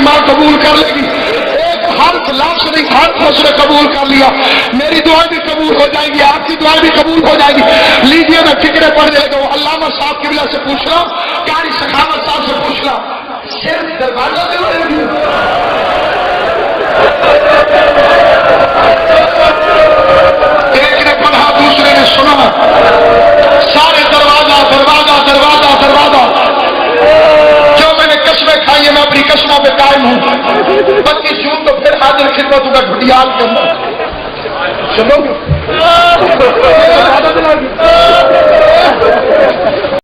ماں قبول کر لے گی. ایک حرف لفظ نہیں حرف اس نے قبول کر لیا. میری دعائیں بھی قبول ہو جائیں گی, آپ کی دعائیں بھی قبول ہو جائیں گی. لیجیے میں فکرے پڑھ لے گا. علامہ صاحب قبلہ سے پوچھ رہا ہوں, قاری سخاوت صاحب سے پوچھ رہا ہوں, صرف دروازہ سے بڑھے گی. ایک نے پڑھا دوسرے نے سنا, سارے دروازہ دروازہ دروازہ دروازہ. جو میں نے قسمیں کھائی ہیں میں اپنی قسموں پہ قائم ہوں. 25 جون تو پھر حاضر خدمت کا گھڑیال کے اندر چلو گے.